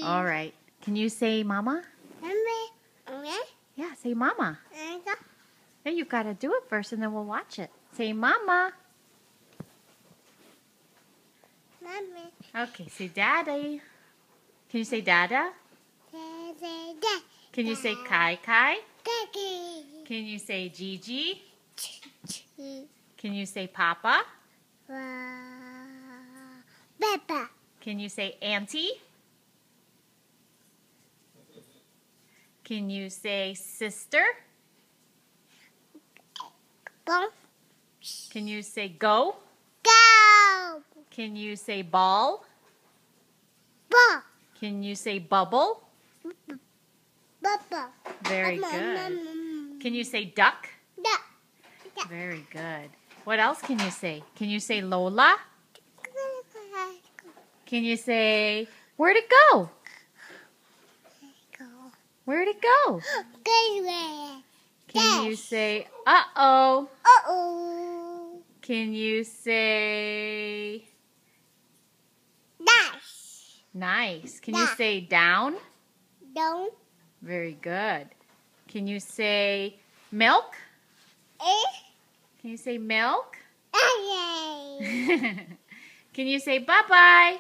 All right. Can you say mama? Yeah, say mama. Yeah, you've got to do it first and then we'll watch it. Say mama. Okay, say daddy. Can you say dada? Can you say kai kai? Can you say Gigi? Can you say papa? Peppa. Can you say auntie? Can you say sister? Go. Can you say go? Go. Can you say ball? Ball. Can you say bubble? Bubble. Very good. Can you say duck? Duck. Very good. What else can you say? Can you say Lola? Can you say, where'd it go? Where'd it go? Can you say, uh-oh? Uh-oh. Can you say, Nice. nice? Can you say down? Down. Very good. Can you say milk? Can you say milk? Can you say bye-bye?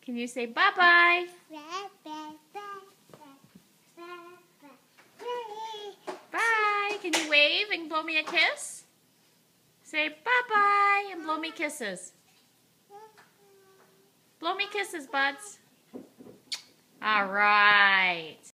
Can you say bye-bye? Bye. Can you wave and blow me a kiss? Say bye-bye and blow me kisses. Blow me kisses, buds. All right.